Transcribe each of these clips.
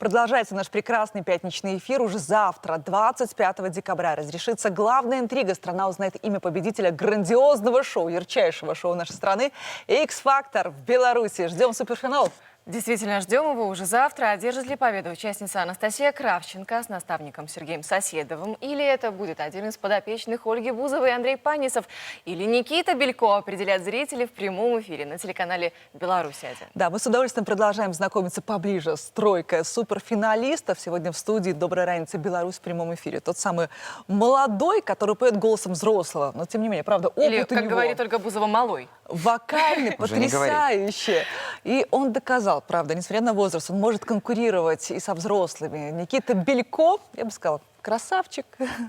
Продолжается наш прекрасный пятничный эфир. Уже завтра, 25 декабря, разрешится главная интрига. Страна узнает имя победителя грандиозного шоу, ярчайшего шоу нашей страны «X-Factor» в Беларуси. Ждем суперфинал. Действительно, ждем его уже завтра. Одержит ли победу участница Анастасия Кравченко с наставником Сергеем Соседовым? Или это будет один из подопечных Ольги Бузовой и Андрей Панисов? Или Никита Белько определят зрители в прямом эфире на телеканале «Беларусь-1». Да, мы с удовольствием продолжаем знакомиться поближе с тройкой суперфиналистов. Сегодня в студии «Доброй раницы, Беларусь» в прямом эфире. Тот самый молодой, который поет голосом взрослого. Но, тем не менее, правда, опыт Или, у как него... говорит Ольга Бузова, малой. Вокальный, потрясающе. И он доказал, правда, несмотря на возраст, он может конкурировать и со взрослыми. Никита Белько, я бы сказала, красавчик.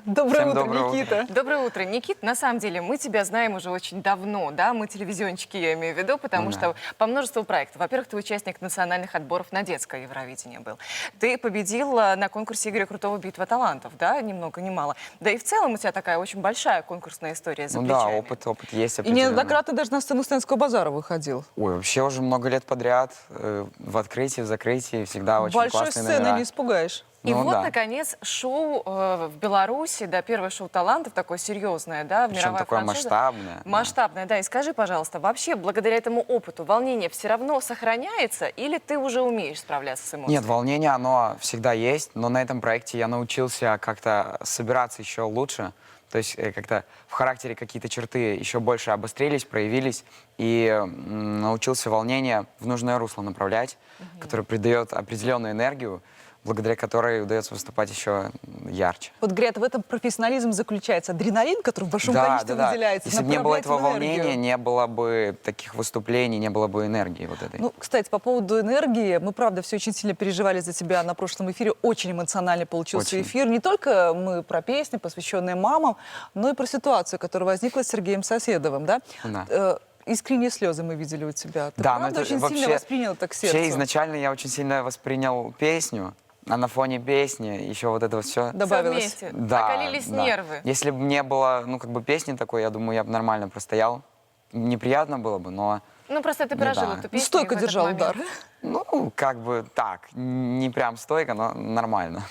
Доброе утро, Никита. Доброе утро, Никит. На самом деле, мы тебя знаем уже очень давно, да? Мы телевизионщики, я имею в виду, потому что по множеству проектов. Во-первых, ты участник национальных отборов на детское Евровидение был. Ты победил на конкурсе Игоря Крутого «Битва талантов», да? Ни много ни мало. Да и в целом у тебя такая очень большая конкурсная история за плечами. Да, опыт есть И определенно. неоднократно даже на сцену Стенского базара выходил. Ой, вообще уже много лет подряд в открытии, в закрытии всегда очень Большой классные сцены номера. не испугаешь. И Ну вот, да. наконец, шоу в Беларуси, да, первое шоу талантов, такое серьезное, да, Причем мировая такое франшиза. масштабное. Да. Масштабное, да. И скажи, пожалуйста, вообще, благодаря этому опыту, волнение все равно сохраняется или ты уже умеешь справляться с эмоциями? Нет, волнение, оно всегда есть, но на этом проекте я научился как-то собираться еще лучше. То есть как-то в характере какие-то черты еще больше обострились, проявились, и научился волнение в нужное русло направлять, которое придает определенную энергию, благодаря которой удается выступать еще ярче. Вот, говорят, в этом профессионализм заключается. Адреналин, который в большом количестве выделяется. Если бы не было направлять этого в энергию. волнения, не было бы таких выступлений, не было бы энергии вот этой. Ну, кстати, по поводу энергии, мы, правда, все очень сильно переживали за тебя на прошлом эфире. Очень эмоционально получился Очень. эфир. Не только мы про песни, посвященные мамам, но и про ситуацию, которая возникла с Сергеем Соседовым, да? Да. Искренние слезы мы видели у тебя. Ты, Да, но правда, это очень вообще, сильно воспринял это к сердцу? Вообще изначально я очень сильно воспринял песню, а на фоне песни еще вот это вот все. Добавилось. Всё вместе. Да, Околелись да. нервы. Если бы не было, ну, как бы песни такой, я думаю, я бы нормально простоял. Неприятно было бы, но, Ну, просто ты Ну пережил да. эту Ну, песню. стойко и в этот держал момент. удар. ну, как бы так, не прям стойко, но нормально.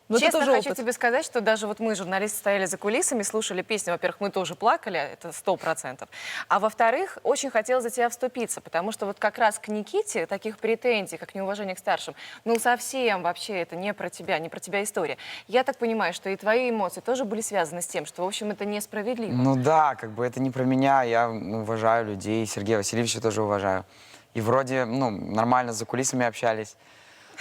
Но это Честно тоже хочу опыт. тебе сказать, что даже вот мы, журналисты, стояли за кулисами, слушали песню. Во-первых, мы тоже плакали, это 100%. А во-вторых, очень хотела за тебя вступиться, потому что вот как раз к Никите таких претензий, как неуважение к старшим, ну совсем вообще это не про тебя история. Я так понимаю, что и твои эмоции тоже были связаны с тем, что, в общем, это несправедливо. Ну да, как бы это не про меня, я уважаю людей, Сергея Васильевича тоже уважаю. И вроде, ну, нормально за кулисами общались,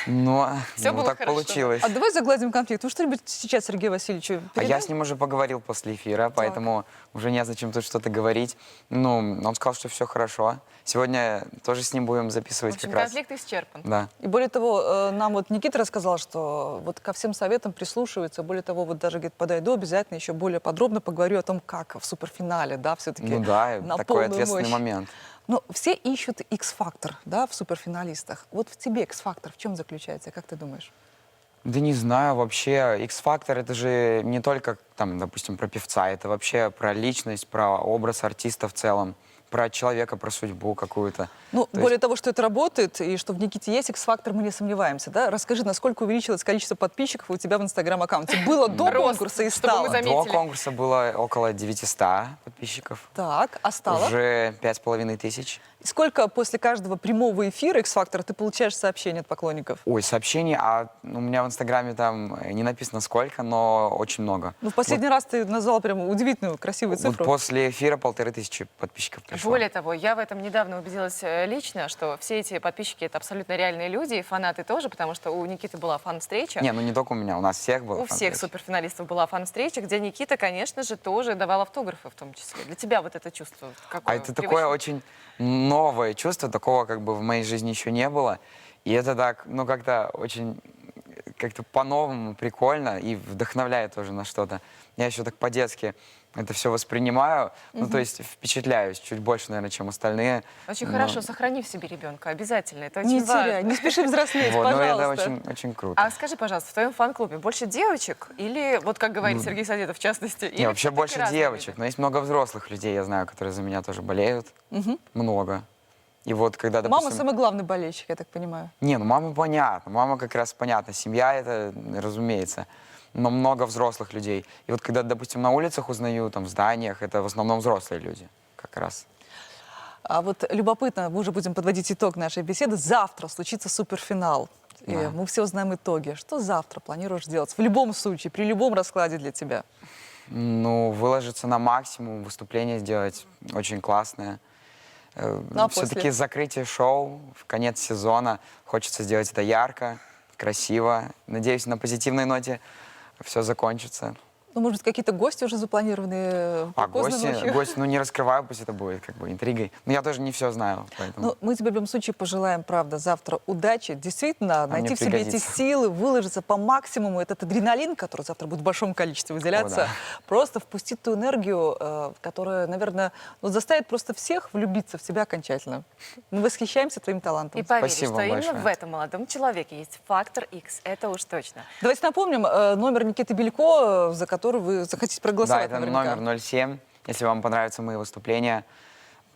но Всё было так хорошо. получилось. А давай загладим конфликт. Вы что-нибудь сейчас Сергею Васильевичу А передали? я с ним уже поговорил после эфира, поэтому уже незачем тут что-то говорить. Ну, он сказал, что все хорошо. Сегодня тоже с ним будем В записывать общем, как раз. конфликт исчерпан. Да. И более того, нам вот Никита рассказал, что вот ко всем советам прислушивается. Более того, вот даже, говорит, подойду, обязательно еще более подробно поговорю о том, как в суперфинале, да, все-таки Ну да, на такой полную ответственный мощь. момент. Ну, все ищут X-фактор, да, в суперфиналистах. Вот в тебе X-фактор в чем заключается, как ты думаешь? Да не знаю, вообще, X-Factor это же не только, там, допустим, про певца, это вообще про личность, про образ артиста в целом, про человека, про судьбу какую-то. Ну, То более того, что это работает, и что в Никите есть X-фактор, мы не сомневаемся, да? Расскажи, насколько увеличилось количество подписчиков у тебя в Инстаграм-аккаунте? Было до Рост, конкурса и чтобы мы стало. заметили. До конкурса было около 900 подписчиков. Так, а стало? Уже 5500. И сколько после каждого прямого эфира X-фактора ты получаешь сообщения от поклонников? Ой, сообщений, у меня в Инстаграме там не написано сколько, но очень много. Ну, в последний раз ты назвал прям удивительную, красивую Вот цифру. после эфира 1500 подписчиков пришло. Более того, я в этом недавно убедилась лично, что все эти подписчики — это абсолютно реальные люди, и фанаты тоже, потому что у Никиты была фан-встреча. Не, ну не только у меня, у нас всех было. У всех суперфиналистов была фан-встреча, где Никита, конечно же, тоже давал автографы в том числе. Для тебя вот это чувство какое? А это такое очень новое чувство, такого как бы в моей жизни еще не было. И это так, ну как-то очень, как-то по-новому, прикольно и вдохновляет тоже на что-то. Я еще так по-детски это все воспринимаю, ну то есть впечатляюсь чуть больше, наверное, чем остальные. Очень Но- хорошо, сохрани в себе ребенка, обязательно, это Не очень важно. теряй, не спеши взрослеть, Вот, ну это пожалуйста. очень, очень круто. А скажи, пожалуйста, в твоем фан-клубе больше девочек или, вот как говорит Сергей Соседов в частности, или Не, вообще всё-таки больше разные девочек, люди? но есть много взрослых людей, я знаю, которые за меня тоже болеют. Много. И вот когда, Мама допустим... самый главный болельщик, я так понимаю. Не, ну мама понятно, мама как раз понятно, семья это, разумеется, но много взрослых людей. И вот когда, допустим, на улицах узнаю, там, в зданиях, это в основном взрослые люди как раз. А вот любопытно, мы уже будем подводить итог нашей беседы. Завтра случится суперфинал. И Да. мы все узнаем итоги. Что завтра планируешь делать? В любом случае, при любом раскладе для тебя. Ну, выложиться на максимум, выступление сделать очень классное. Ну, а Все-таки после? закрытие шоу, в конец сезона. Хочется сделать это ярко, красиво. Надеюсь, на позитивной ноте все закончится. Ну, может быть, какие-то гости уже запланированы А поздно ночью? гости, ну не раскрываю, пусть это будет как бы интригой. Но я тоже не все знаю, поэтому... Ну, мы тебе в любом случае пожелаем, правда, завтра удачи. Действительно, найти мне в себе эти пригодится. силы, выложиться по максимуму. Этот адреналин, который завтра будет в большом количестве выделяться, да. просто впустить ту энергию, которая, наверное, ну, заставит просто всех влюбиться в себя окончательно. Мы восхищаемся твоим талантом. И поверь, Спасибо что именно большое. в этом молодом человеке есть фактор X. Это уж точно. Давайте напомним номер Никиты Белько, за который вы захотите Да, проголосовать это наверняка. номер 07. Если вам понравятся мои выступления,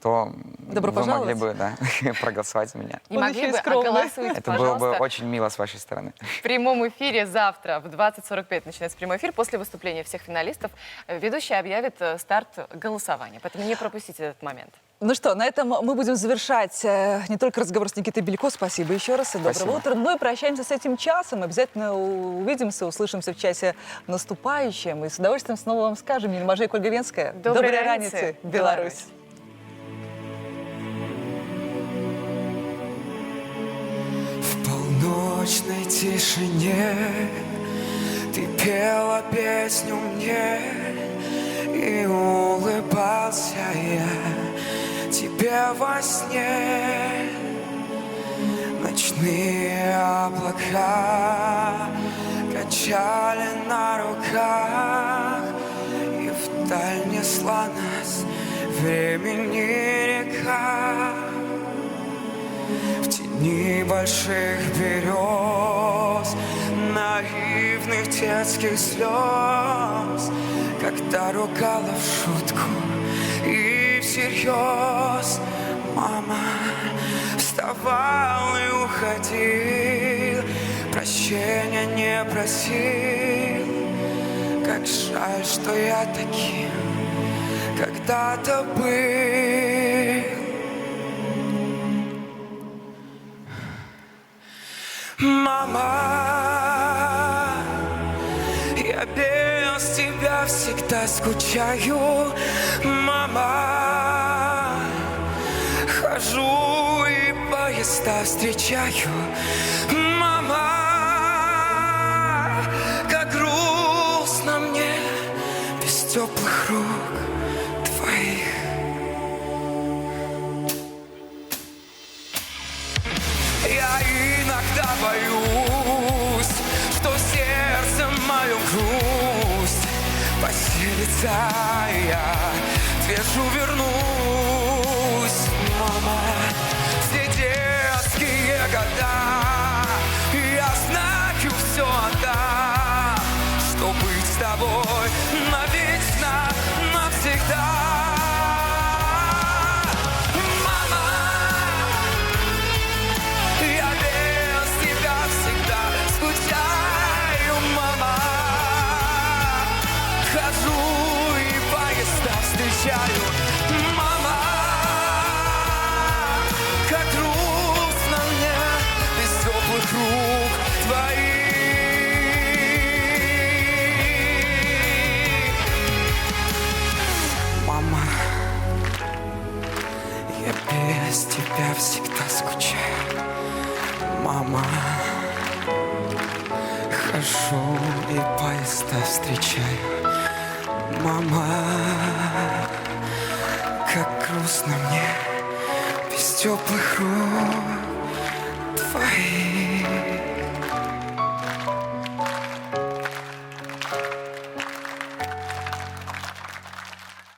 то Добро вы могли пожаловать. бы проголосовать за меня. Не Он могли еще и бы, а скромный. голосуйте, Это было бы пожалуйста. очень мило с вашей стороны. В прямом эфире завтра в 20:45 начинается прямой эфир. После выступления всех финалистов ведущий объявит старт голосования. Поэтому не пропустите этот момент. Ну что, на этом мы будем завершать не только разговор с Никитой Белько. Спасибо еще раз и доброго Спасибо. утра. Ну и прощаемся с этим часом. Обязательно увидимся, услышимся в часе наступающем. И с удовольствием снова вам скажем. Нина Мажей, Ольга Венская. Доброй раницы, Беларусь. В полночной тишине ты пела песню мне, и улыбался я тебе во сне. Ночные облака качали на руках, и вдаль несла нас времени река. В тени больших берез, наивных детских слез, когда ругала в шутку и всерьез. Мама вставал и уходил, прощения не просил. Как жаль, что я таким когда-то был. Мама, я без тебя всегда скучаю. Мама, хожу и поезда встречаю. Мама, как грустно мне без теплых рук твоих. Я иногда боюсь, что в сердце моем грусть поселится, я твержу вернусь. Мама, все детские года я знаю, все отдам, что быть с тобой навечно, навсегда. Я без тебя всегда скучаю, мама. Хожу и поезда встречаю, мама. Как грустно мне без теплых рук твоих. Мама, я без тебя всегда скучаю. Мама, хожу и поезда встречаю. Мама, как грустно мне без теплых рук